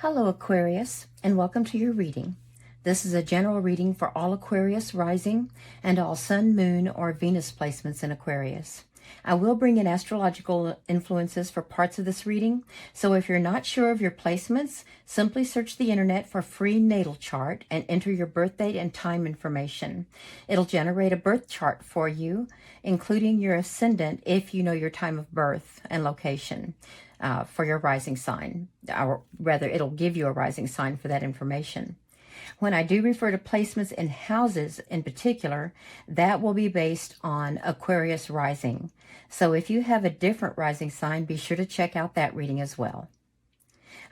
Hello, Aquarius, and welcome to your reading. This is a general reading for all Aquarius rising and all Sun, Moon, or Venus placements in Aquarius. I will bring in astrological influences for parts of this reading, so if you're not sure of your placements, simply search the internet for free natal chart and enter your birth date and time information. It'll generate a birth chart for you, including your ascendant if you know your time of birth and location. For your rising sign, or rather it'll give you a rising sign for that information. When I do refer to placements in houses in particular, that will be based on Aquarius rising. So if you have a different rising sign, be sure to check out that reading as well.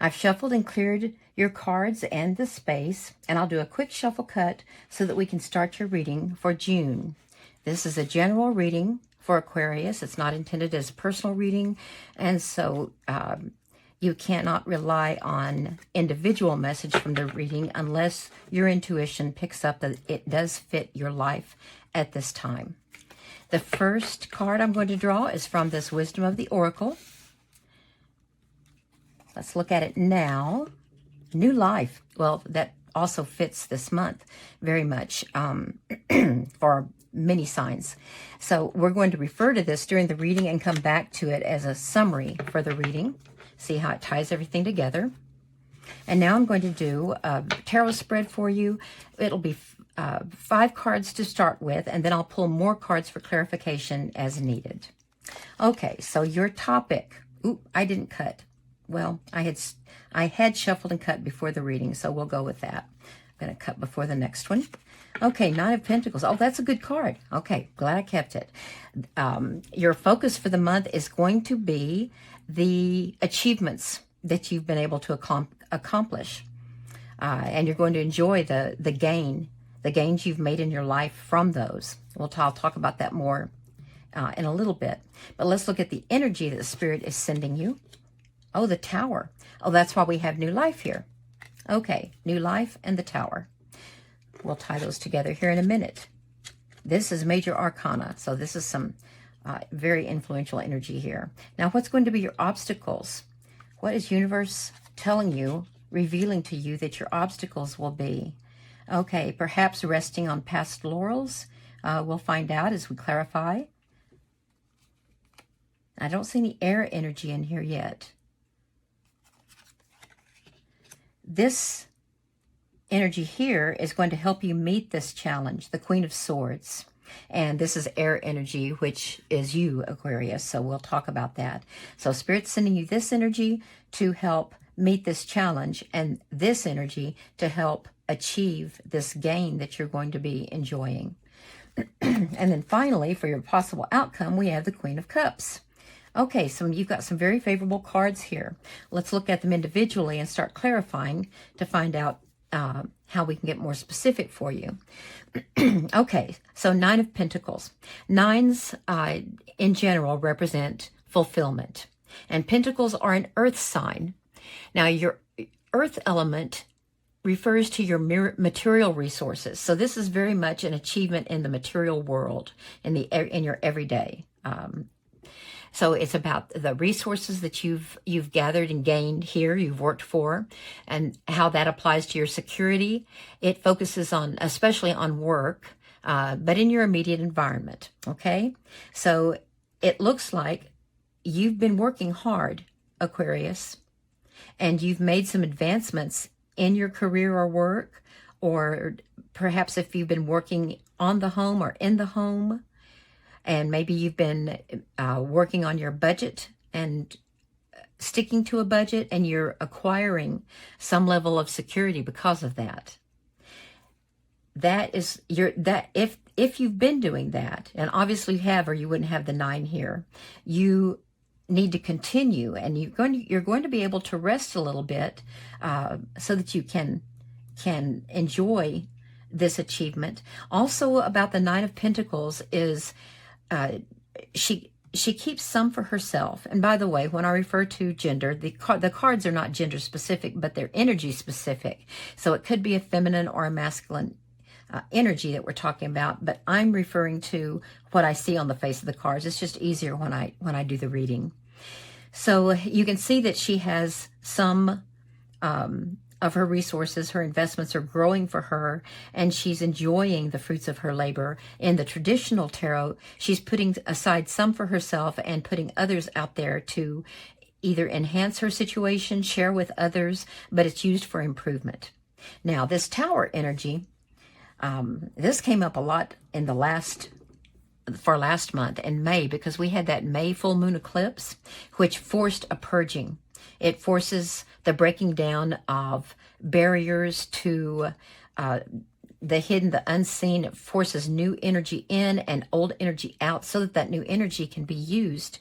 I've shuffled and cleared your cards and the space, and I'll do a quick shuffle cut so that we can start your reading for June. This is a general reading for Aquarius. It's not intended as a personal reading, and so you cannot rely on individual message from the reading unless your intuition picks up that it does fit your life at this time. The first card I'm going to draw is from this Wisdom of the Oracle. Let's look at it now. New life. Well, that also fits this month very much for many signs. So we're going to refer to this during the reading and come back to it as a summary for the reading. See how it ties everything together. And now I'm going to do a tarot spread for you. It'll be 5 cards to start with, and then I'll pull more cards for clarification as needed. Okay, so your topic. Oop, I didn't cut. Well, I had shuffled and cut before the reading, so we'll go with that. I'm going to cut before the next one. Okay, Nine of Pentacles. Oh, that's a good card. Okay, glad I kept it. Your focus for the month is going to be the achievements that you've been able to accomplish. And you're going to enjoy the gains you've made in your life from those. I'll talk about that more in a little bit. But let's look at the energy that the Spirit is sending you. Oh, the Tower. Oh, that's why we have new life here. Okay, new life and the Tower. We'll tie those together here in a minute. This is Major Arcana, so this is some very influential energy here. Now, what's going to be your obstacles? What is universe telling you, revealing to you that your obstacles will be? Okay, perhaps resting on past laurels. We'll find out as we clarify. I don't see any air energy in here yet. This energy here is going to help you meet this challenge, the Queen of Swords. And this is air energy, which is you, Aquarius. So we'll talk about that. So Spirit's sending you this energy to help meet this challenge, and this energy to help achieve this gain that you're going to be enjoying. And then finally, for your possible outcome, we have the Queen of Cups. Okay, so you've got some very favorable cards here. Let's look at them individually and start clarifying to find out how we can get more specific for you. Okay, so Nine of Pentacles. Nines, in general, represent fulfillment. And Pentacles are an earth sign. Now, your earth element refers to your material resources. So this is very much an achievement in the material world, in your everyday. So it's about the resources that you've gathered and gained here, you've worked for, and how that applies to your security. It focuses on, especially on work, but in your immediate environment, okay? So it looks like you've been working hard, Aquarius, and you've made some advancements in your career or work, or perhaps if you've been working on the home or in the home, and maybe you've been working on your budget and sticking to a budget, and you're acquiring some level of security because of that. If you've been doing that, and obviously you have, or you wouldn't have the 9 here, you need to continue, and you're going to be able to rest a little bit so that you can enjoy this achievement. Also, about the Nine of Pentacles is she keeps some for herself. And by the way, when I refer to gender, the cards are not gender specific, but they're energy specific. So it could be a feminine or a masculine energy that we're talking about, but I'm referring to what I see on the face of the cards. It's just easier when I do the reading. So you can see that she has some of her resources. Her investments are growing for her, and she's enjoying the fruits of her labor. In the traditional tarot, she's putting aside some for herself and putting others out there to either enhance her situation, share with others, but it's used for improvement. Now, this Tower energy, this came up a lot in the last month in May, because we had that May full moon eclipse, which forced a purging. It forces the breaking down of barriers to the hidden, the unseen. It forces new energy in and old energy out, so that that new energy can be used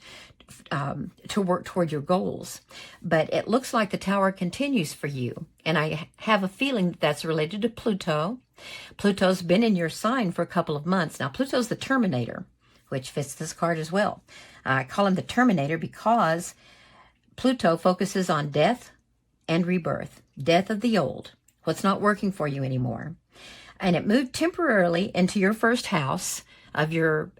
to work toward your goals. But it looks like the Tower continues for you, and I have a feeling that's related to Pluto. Pluto's been in your sign for a couple of months. Now, Pluto's the Terminator, which fits this card as well. I call him the Terminator because Pluto focuses on death and rebirth, death of the old, what's not working for you anymore. And it moved temporarily into your first house of your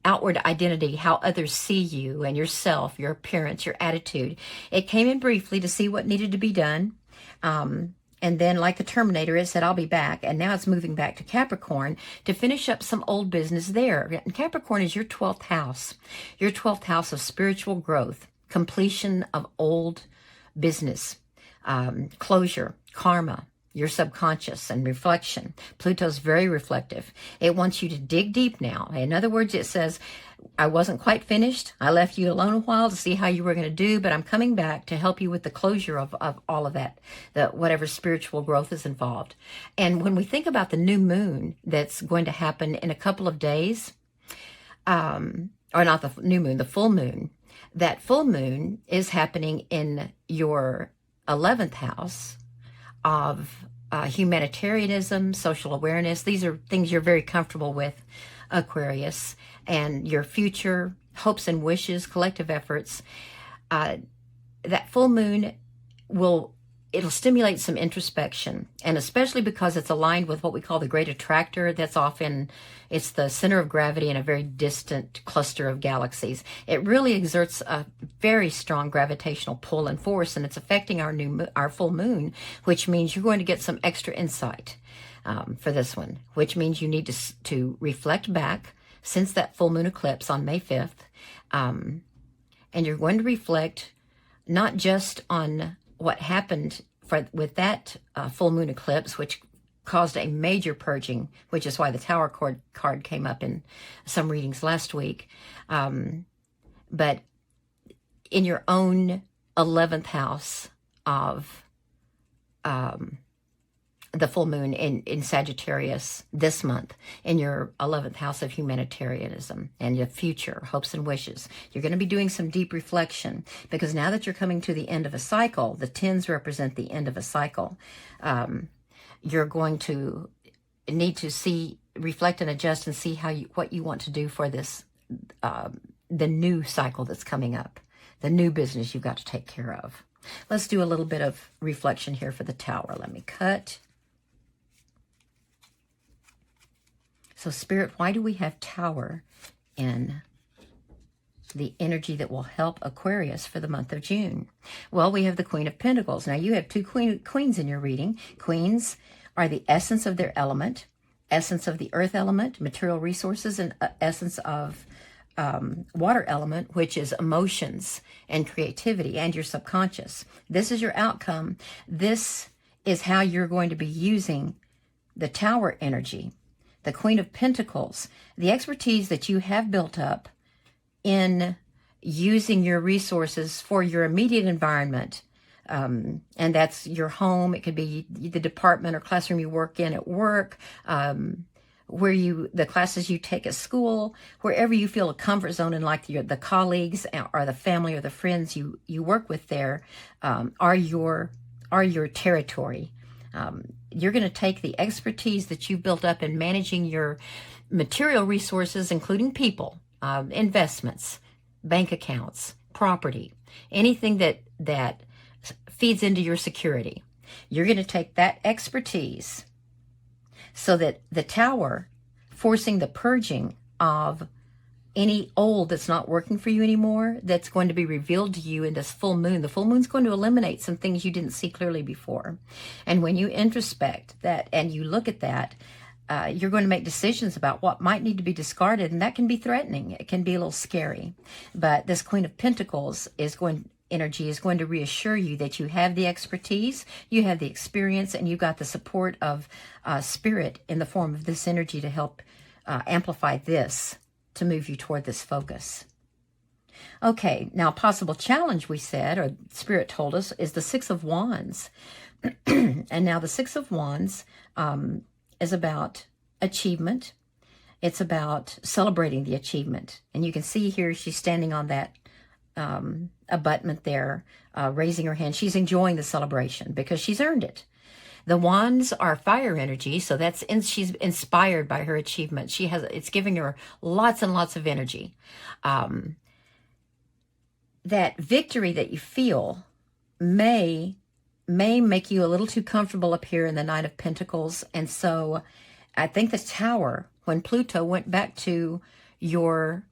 outward identity, how others see you and yourself, your appearance, your attitude. It came in briefly to see what needed to be done. And then, like the Terminator, it said, I'll be back. And now it's moving back to Capricorn to finish up some old business there. And Capricorn is your 12th house of spiritual growth, completion of old business, closure, karma, your subconscious, and reflection. Pluto's very reflective. It wants you to dig deep now. In other words, it says, I wasn't quite finished. I left you alone a while to see how you were going to do, but I'm coming back to help you with the closure of all of that, whatever spiritual growth is involved. And when we think about the new moon that's going to happen in a couple of days, or not the new moon, the full moon, that full moon is happening in your 11th house of humanitarianism, social awareness. These are things you're very comfortable with, Aquarius, and your future hopes and wishes, collective efforts. That full moon it'll stimulate some introspection, and especially because it's aligned with what we call the great attractor. It's the center of gravity in a very distant cluster of galaxies. It really exerts a very strong gravitational pull and force, and it's affecting our full moon, which means you're going to get some extra insight for this one, which means you need to reflect back since that full moon eclipse on May 5th, and you're going to reflect not just on what happened with that full moon eclipse, which caused a major purging, which is why the Tower card came up in some readings last week, but in your own 11th house of the full moon in Sagittarius this month, in your 11th house of humanitarianism and your future hopes and wishes. You're going to be doing some deep reflection, because now that you're coming to the end of a cycle, the 10s represent the end of a cycle. You're going to need to reflect and adjust and see what you want to do for this, the new cycle that's coming up, the new business you've got to take care of. Let's do a little bit of reflection here for the Tower. Let me cut. So, Spirit, why do we have Tower in the energy that will help Aquarius for the month of June? Well, we have the Queen of Pentacles. Now, you have two queens in your reading. Queens are the essence of their element, essence of the earth element, material resources, and essence of water element, which is emotions and creativity and your subconscious. This is your outcome. This is how you're going to be using the Tower energy. The Queen of Pentacles, the expertise that you have built up in using your resources for your immediate environment, and that's your home. It could be the department or classroom you work in at work, the classes you take at school, wherever you feel a comfort zone, and like the colleagues or the family or the friends you work with there are your territory. You're going to take the expertise that you've built up in managing your material resources, including people, investments, bank accounts, property, anything that feeds into your security. You're going to take that expertise so that the Tower, forcing the purging of any old that's not working for you anymore, that's going to be revealed to you in this full moon. The full moon's going to eliminate some things you didn't see clearly before. And when you introspect that and you look at that, you're going to make decisions about what might need to be discarded, and that can be threatening. It can be a little scary. But this Queen of Pentacles energy is going to reassure you that you have the expertise, you have the experience, and you've got the support of spirit in the form of this energy to help amplify this, to move you toward this focus. Okay, now possible challenge, we said, or Spirit told us, is the Six of Wands. And now the Six of Wands is about achievement. It's about celebrating the achievement. And you can see here she's standing on that abutment there, raising her hand. She's enjoying the celebration because she's earned it. The wands are fire energy, so she's inspired by her achievement. It's giving her lots and lots of energy. That victory that you feel may make you a little too comfortable up here in the Knight of Pentacles, and so I think the Tower, when Pluto went back to your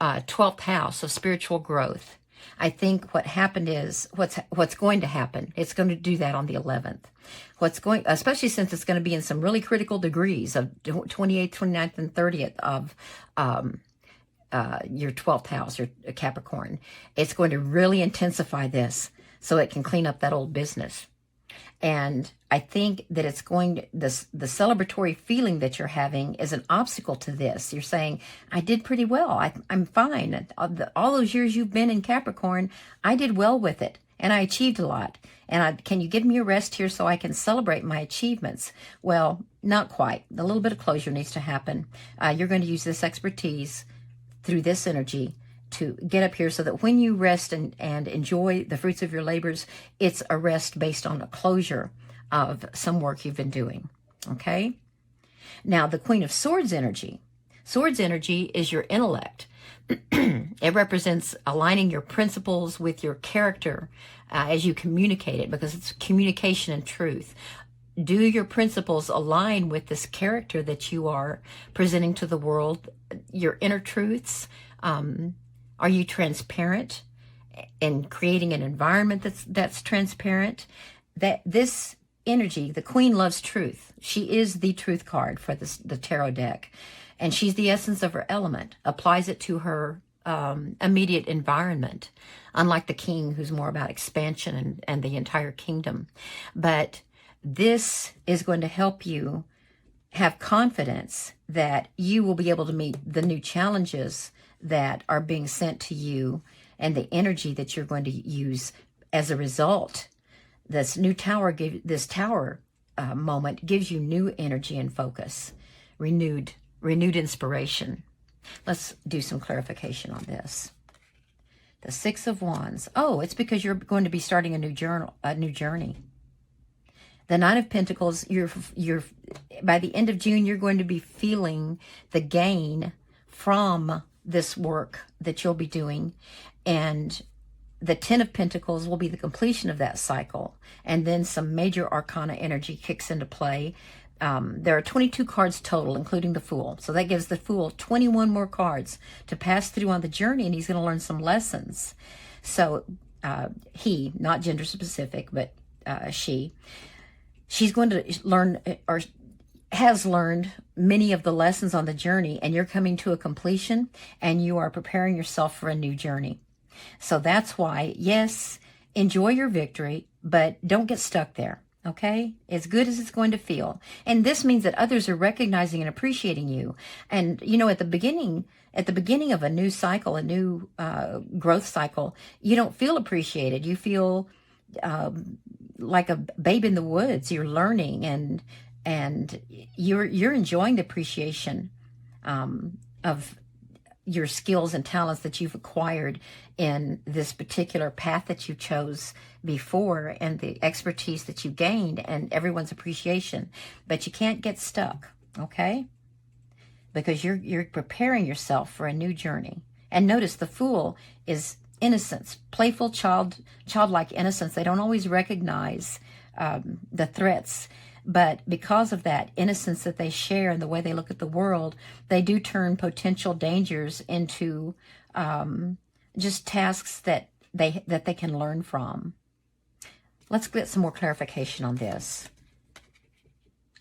12th house of spiritual growth, I think what happened is what's going to happen. It's going to do that on the 11th. Especially since it's going to be in some really critical degrees of 28th, 29th, and 30th of your 12th house, your Capricorn. It's going to really intensify this so it can clean up that old business. And I think that the celebratory feeling that you're having is an obstacle to this. You're saying, I did pretty well. I'm fine. All those years you've been in Capricorn, I did well with it. And I achieved a lot. And can you give me a rest here so I can celebrate my achievements? Well, not quite. A little bit of closure needs to happen. You're going to use this expertise through this energy to get up here so that when you rest and enjoy the fruits of your labors, it's a rest based on a closure of some work you've been doing. Okay? Now, the Queen of Swords energy. Swords energy is your intellect. It represents aligning your principles with your character as you communicate it, because it's communication and truth. Do your principles align with this character that you are presenting to the world, your inner truths? Are you transparent in creating an environment that's transparent? That this energy, the Queen loves truth. She is the truth card for the tarot deck. And she's the essence of her element, applies it to her immediate environment, unlike the King, who's more about expansion and the entire kingdom. But this is going to help you have confidence that you will be able to meet the new challenges that are being sent to you and the energy that you're going to use as a result. This tower moment gives you new energy and focus, renewed inspiration. Let's do some clarification on this. The Six of Wands. Oh, it's because you're going to be starting a new journey. The Nine of Pentacles, you're by the end of June, you're going to be feeling the gain from this work that you'll be doing. And the Ten of Pentacles will be the completion of that cycle. And then some major arcana energy kicks into play. There are 22 cards total, including the Fool. So that gives the Fool 21 more cards to pass through on the journey, and he's going to learn some lessons. So he, not gender specific, but she's going to learn, or has learned, many of the lessons on the journey, and you're coming to a completion, and you are preparing yourself for a new journey. So that's why, yes, enjoy your victory, but don't get stuck there. Okay? As good as it's going to feel. And this means that others are recognizing and appreciating you. And, you know, at the beginning of a new cycle, a new growth cycle, you don't feel appreciated. You feel like a babe in the woods. You're learning and you're enjoying the appreciation of your skills and talents that you've acquired in this particular path that you chose before, and the expertise that you gained, and everyone's appreciation. But you can't get stuck, okay? Because you're preparing yourself for a new journey. And notice the Fool is innocence, playful, childlike innocence. They don't always recognize the threats But because of that innocence that they share and the way they look at the world, they do turn potential dangers into just tasks that they can learn from. Let's get some more clarification on this.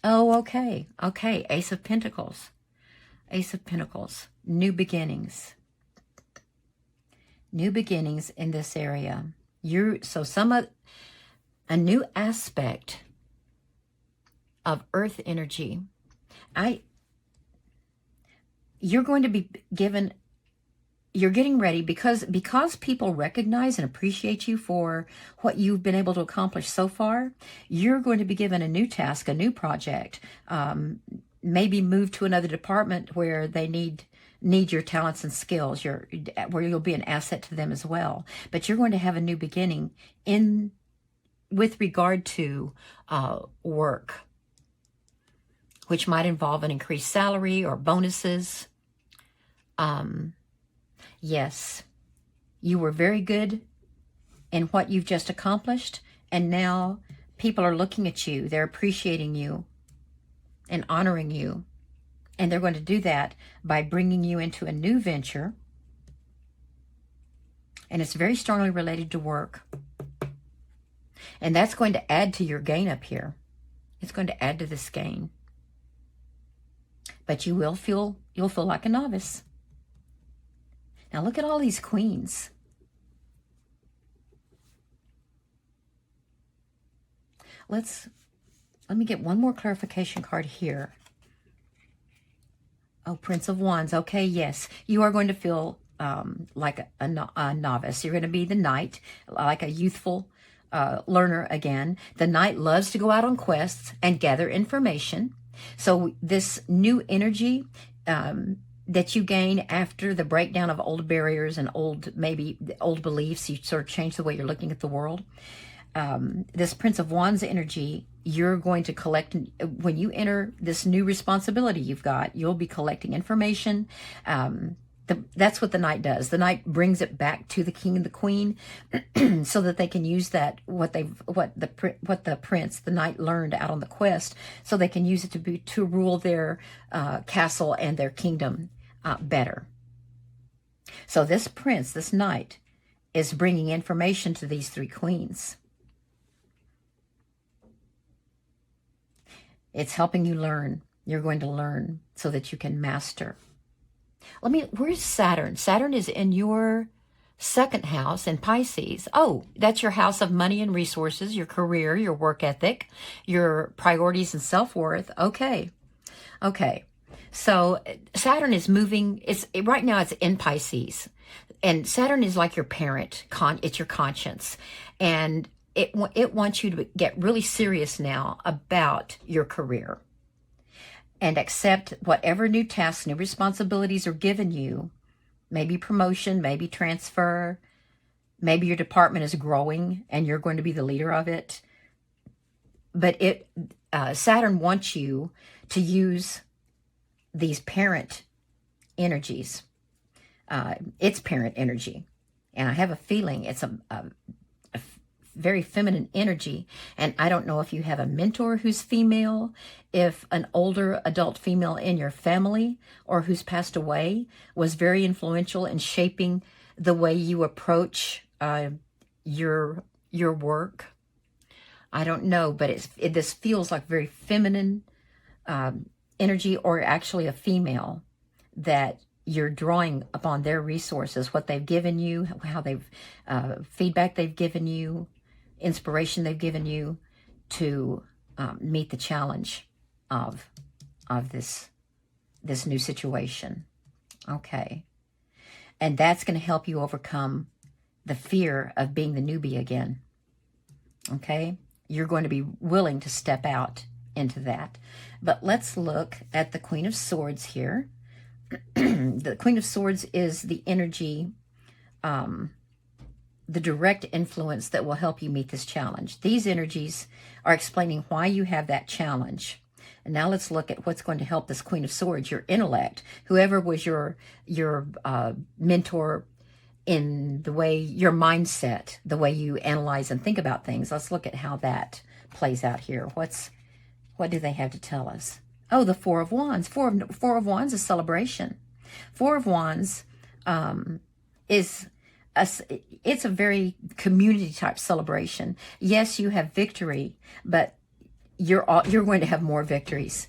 Oh, okay. Okay, Ace of Pentacles. Ace of Pentacles. New beginnings. New beginnings in this area. A new aspect of earth energy. You're going to be given, you're getting ready because people recognize and appreciate you for what you've been able to accomplish so far. You're going to be given a new task, a new project, maybe move to another department where they need your talents and skills, where you'll be an asset to them as well. But you're going to have a new beginning with regard to work, which might involve an increased salary or bonuses. Yes, you were very good in what you've just accomplished, and now people are looking at you. They're appreciating you and honoring you, and they're going to do that by bringing you into a new venture, and it's very strongly related to work, and that's going to add to your gain up here. It's going to add to this gain, but you'll feel like a novice. Now look at all these queens. Let me get one more clarification card here. Oh, Prince of Wands. Okay, yes. You are going to feel like a novice. You're going to be the knight, like a youthful learner again. The knight loves to go out on quests and gather information. So this new energy that you gain after the breakdown of old barriers and old beliefs, you sort of change the way you're looking at the world. This Prince of Wands energy, you're going to collect, when you enter this new responsibility you've got, you'll be collecting information. That's what the knight does. The knight brings it back to the king and the queen so that they can use that, what the prince, the knight, learned out on the quest, so they can use it to rule their castle and their kingdom better. So this prince, this knight, is bringing information to these three queens. It's helping you learn. You're going to learn so that you can master. Where's Saturn? Saturn is in your second house in Pisces. Oh, that's your house of money and resources, your career, your work ethic, your priorities and self-worth. Okay. So Saturn is moving. Right now it's in Pisces. And Saturn is like your parent. It's your conscience. And it wants you to get really serious now about your career and accept whatever new tasks, new responsibilities are given you. Maybe promotion, maybe transfer, maybe your department is growing and you're going to be the leader of it. But Saturn wants you to use these parent energies. It's parent energy. And I have a feeling it's a very feminine energy. And I don't know if you have a mentor who's female, if an older adult female in your family or who's passed away was very influential in shaping the way you approach your work. I don't know, but this feels like very feminine energy, or actually a female that you're drawing upon their resources, what they've given you, how they've feedback they've given you, inspiration they've given you to meet the challenge of this new situation. Okay. And that's going to help you overcome the fear of being the newbie again. Okay. You're going to be willing to step out into that. But let's look at the Queen of Swords here. The Queen of Swords is the energy, the direct influence that will help you meet this challenge. These energies are explaining why you have that challenge. And now let's look at what's going to help this Queen of Swords, your intellect. Whoever was your mentor in the way, your mindset, the way you analyze and think about things. Let's look at how that plays out here. What's What do they have to tell us? Oh, the Four of Wands. Four of Wands is celebration. Four of Wands is it's a very community type celebration. Yes, you have victory, but you're going to have more victories.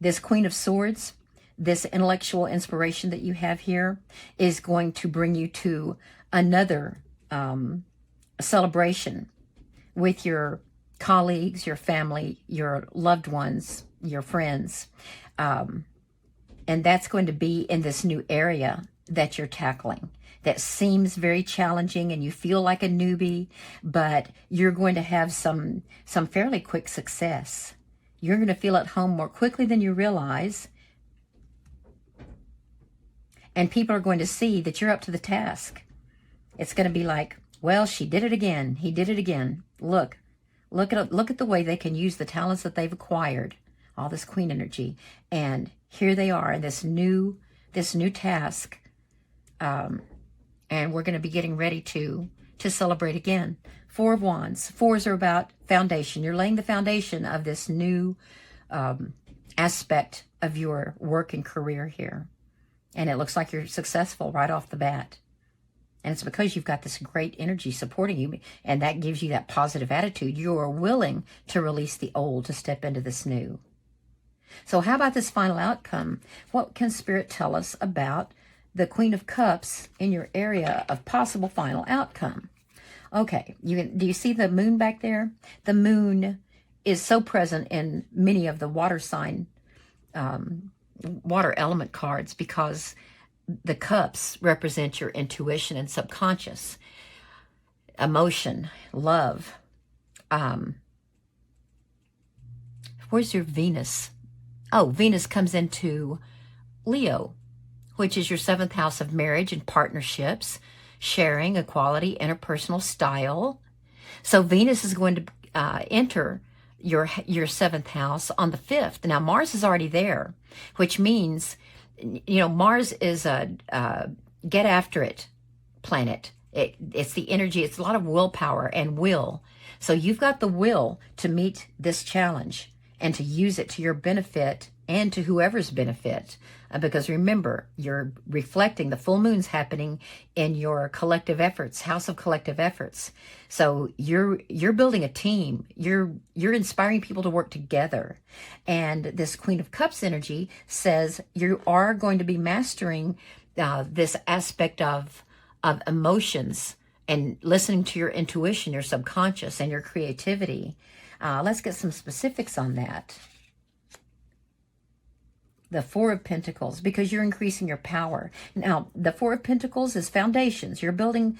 This Queen of Swords, this intellectual inspiration that you have here, is going to bring you to another celebration with your colleagues, your family, your loved ones, your friends. And that's going to be in this new area that you're tackling that seems very challenging and you feel like a newbie, but you're going to have some fairly quick success. You're going to feel at home more quickly than you realize. And people are going to see that you're up to the task. It's going to be like, well, she did it again. He did it again. Look at the way they can use the talents that they've acquired, all this Queen energy. And here they are in this new task. And we're going to be getting ready to celebrate again. Four of Wands. Fours are about foundation. You're laying the foundation of this new aspect of your work and career here. And it looks like you're successful right off the bat. And it's because you've got this great energy supporting you, and that gives you that positive attitude. You are willing to release the old to step into this new. So how about this final outcome? What can Spirit tell us about the Queen of Cups in your area of possible final outcome? Okay, do you see the moon back there? The moon is so present in many of the water sign, water element cards, because the cups represent your intuition and subconscious, emotion, love. Where's your Venus? Oh, Venus comes into Leo, which is your 7th house of marriage and partnerships, sharing, equality, interpersonal style. So Venus is going to enter your 7th house on the 5th. Now, Mars is already there, which means, Mars is a get after it planet. It's the energy. It's a lot of willpower and will. So you've got the will to meet this challenge and to use it to your benefit and to whoever's benefit. Because remember, you're reflecting, the full moon's happening in your collective efforts, house of collective efforts. So you're building a team. You're inspiring people to work together. And this Queen of Cups energy says you are going to be mastering this aspect of emotions and listening to your intuition, your subconscious, and your creativity. Let's get some specifics on that. The Four of Pentacles, because you're increasing your power. Now, the Four of Pentacles is foundations. You're building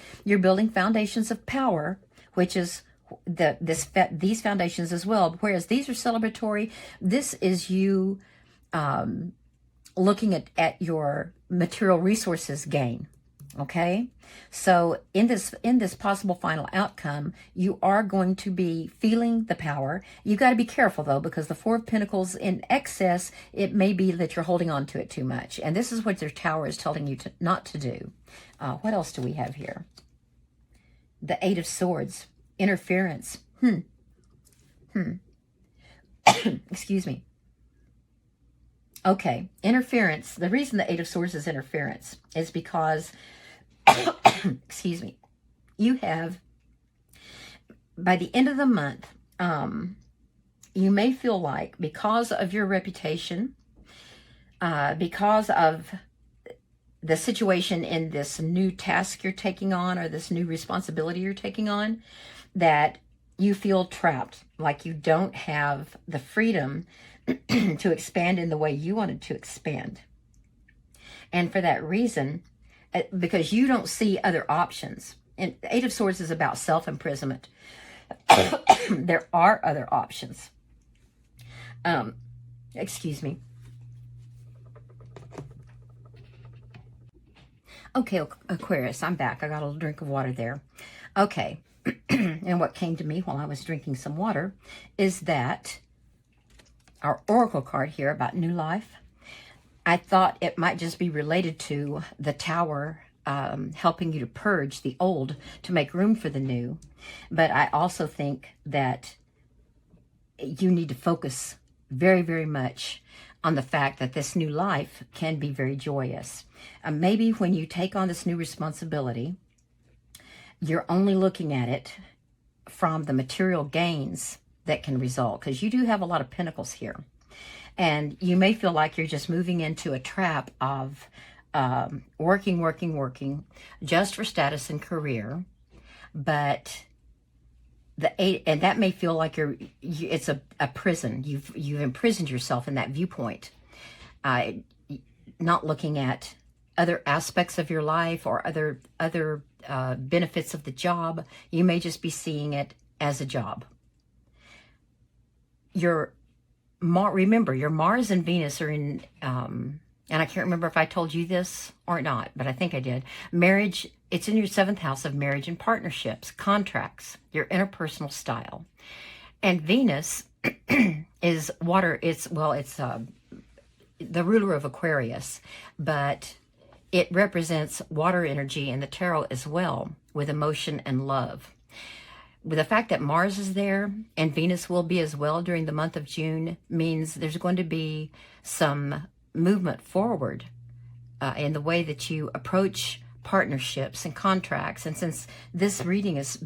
foundations of power, which is these foundations as well. Whereas these are celebratory. This is you looking at your material resources gain. Okay, so in this possible final outcome, you are going to be feeling the power. You got to be careful though, because the Four of Pentacles in excess, it may be that you're holding on to it too much. And this is what their Tower is telling you not to do. What else do we have here? The Eight of Swords, interference. Excuse me. Okay, interference. The reason the Eight of Swords is interference is because excuse me, you have, by the end of the month, you may feel like, because of your reputation, because of the situation in this new task you're taking on, or this new responsibility you're taking on, that you feel trapped, like you don't have the freedom to expand in the way you wanted to expand. And for that reason, because you don't see other options. And the Eight of Swords is about self-imprisonment. There are other options. Excuse me. Okay, Aquarius, I'm back. I got a little drink of water there. Okay. And what came to me while I was drinking some water is that our oracle card here about new life, I thought it might just be related to the Tower helping you to purge the old to make room for the new. But I also think that you need to focus very, very much on the fact that this new life can be very joyous. Maybe when you take on this new responsibility, you're only looking at it from the material gains that can result, because you do have a lot of pentacles here. And you may feel like you're just moving into a trap of working just for status and career. But the eight, and that may feel like it's a prison. You've imprisoned yourself in that viewpoint, not looking at other aspects of your life or other benefits of the job. You may just be seeing it as a job. Remember, your Mars and Venus are in, and I can't remember if I told you this or not, but I think I did. Marriage, it's in your 7th house of marriage and partnerships, contracts, your interpersonal style. And Venus is water. It's the ruler of Aquarius, but it represents water energy in the tarot as well, with emotion and love. With the fact that Mars is there and Venus will be as well during the month of June means there's going to be some movement forward in the way that you approach partnerships and contracts. And since this reading is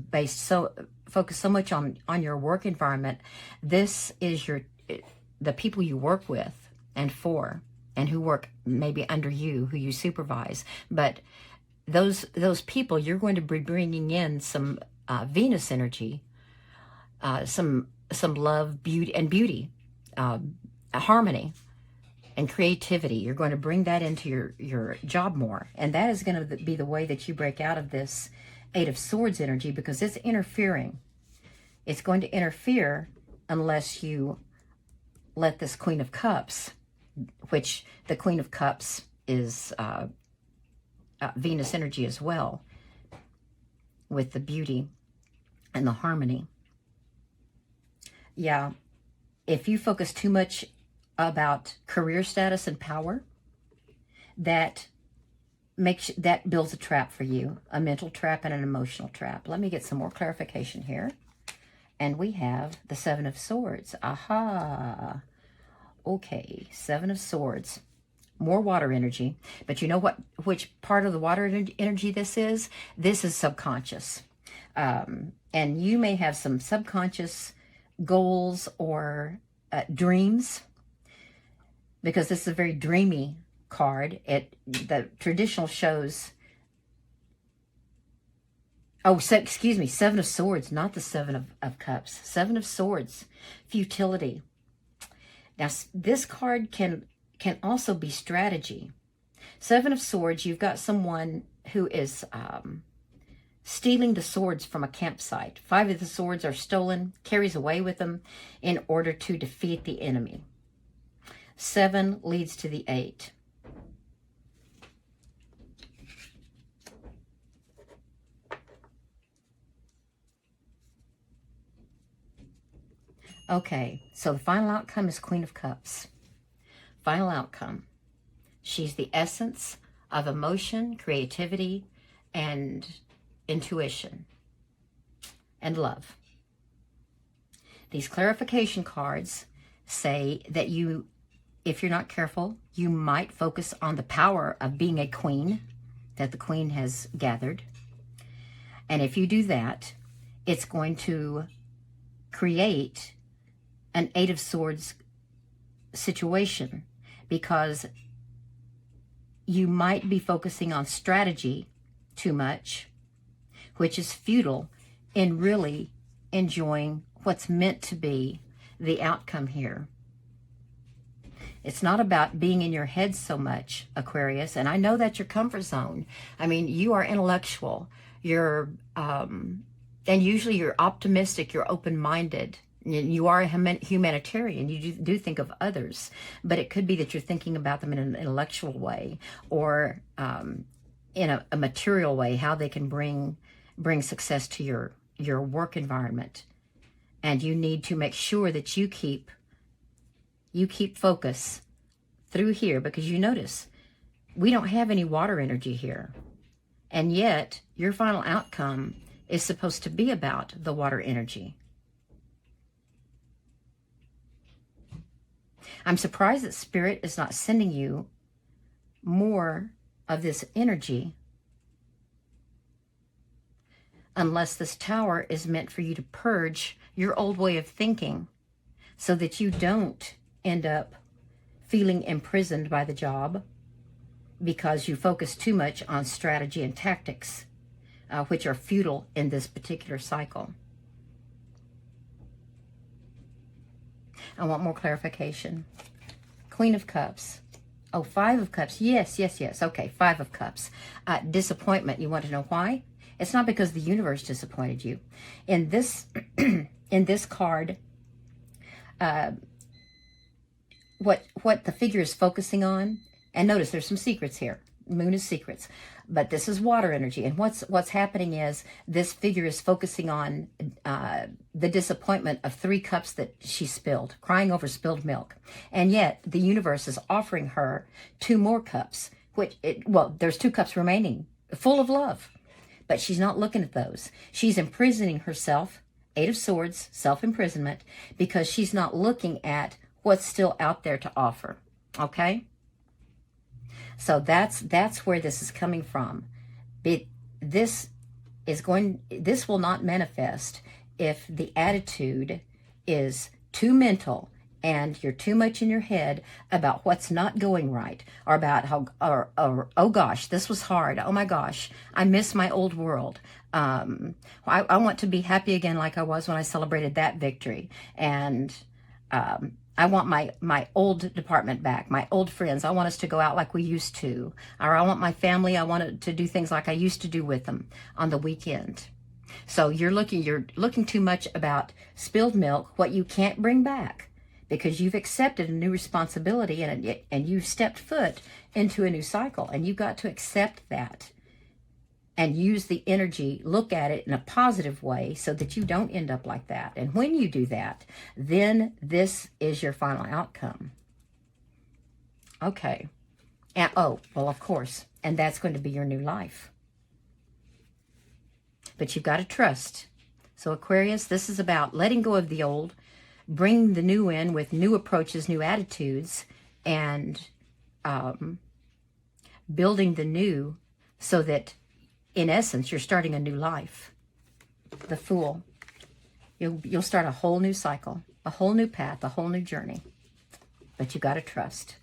focused so much on your work environment, this is the people you work with and for, and who work maybe under you, who you supervise. But those people, you're going to be bringing in some Venus energy, some love, beauty, harmony, and creativity. You're going to bring that into your job more, and that is going to be the way that you break out of this 8 of Swords energy, because it's interfering. It's going to interfere unless you let this Queen of Cups, which the Queen of Cups is Venus energy as well, with the beauty and the harmony. Yeah, if you focus too much about career status and power, that builds a trap for you, a mental trap and an emotional trap. Let me get some more clarification here. And we have the 7 of Swords. Aha. Okay, 7 of Swords. More water energy. But you know which part of the water energy this is? This is subconscious. And you may have some subconscious goals or dreams, because this is a very dreamy card. The traditional shows... Oh, excuse me, 7 of Swords, not the 7 of Cups. 7 of Swords, futility. Now, this card can also be strategy. 7 of Swords, you've got someone who is stealing the swords from a campsite. 5 of the swords are stolen, carries away with them in order to defeat the enemy. 7 leads to the 8. Okay, so the final outcome is Queen of Cups. Final outcome. She's the essence of emotion, creativity, and intuition, and love. These clarification cards say that if you're not careful, you might focus on the power of being a queen that the queen has gathered. And if you do that, it's going to create an 8 of Swords situation, because you might be focusing on strategy too much, which is futile in really enjoying what's meant to be the outcome here. It's not about being in your head so much, Aquarius, and I know that's your comfort zone. I mean, you are intellectual. You're, and usually you're optimistic, you're open-minded. You are a humanitarian. You do think of others, but it could be that you're thinking about them in an intellectual way, or in a material way, how they can bring success to your work environment. And you need to make sure that you keep focus through here, because you notice we don't have any water energy here, and yet your final outcome is supposed to be about the water energy. I'm surprised that Spirit is not sending you more of this energy, unless this Tower is meant for you to purge your old way of thinking so that you don't end up feeling imprisoned by the job because you focus too much on strategy and tactics, which are futile in this particular cycle. I want more clarification. Queen of Cups. Oh, Five of Cups. Yes, yes, yes. Okay, Five of Cups. Disappointment. You want to know why? It's not because the universe disappointed you. In this, in this card, what the figure is focusing on, and notice there's some secrets here. Moon is secrets, but this is water energy. And what's happening is this figure is focusing on the disappointment of 3 cups that she spilled, crying over spilled milk. And yet the universe is offering her 2 more cups, well, there's 2 cups remaining, full of love, but she's not looking at those. She's imprisoning herself, 8 of Swords, self-imprisonment, because she's not looking at what's still out there to offer. Okay? So that's where this is coming from. This will not manifest if the attitude is too mental and you're too much in your head about what's not going right, or about how, or oh gosh, this was hard. Oh my gosh, I miss my old world. I want to be happy again like I was when I celebrated that victory. And I want my old department back, my old friends. I want us to go out like we used to. Or I want my family, I want to do things like I used to do with them on the weekend. So you're looking too much about spilled milk, what you can't bring back, because you've accepted a new responsibility and you've stepped foot into a new cycle, and you've got to accept that and use the energy, look at it in a positive way so that you don't end up like that. And when you do that, then this is your final outcome. Okay. And oh, well, of course, and that's going to be your new life. But you've got to trust. So Aquarius, this is about letting go of the old, bring the new in with new approaches, new attitudes, and building the new so that, in essence, you're starting a new life. The Fool. You'll start a whole new cycle, a whole new path, a whole new journey. But you got to trust.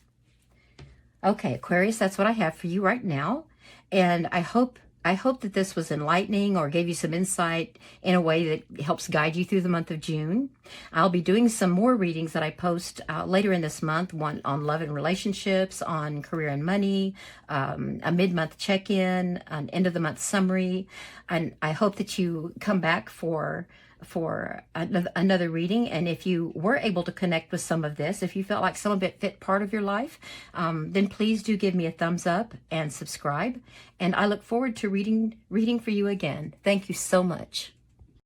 Okay, Aquarius, that's what I have for you right now. And I hope that this was enlightening or gave you some insight in a way that helps guide you through the month of June. I'll be doing some more readings that I post later in this month, one on love and relationships, on career and money, a mid-month check-in, an end-of-the-month summary. And I hope that you come back for another reading. And if you were able to connect with some of this, if you felt like some of it fit part of your life, then please do give me a thumbs up and subscribe. And I look forward to reading for you again. Thank you so much.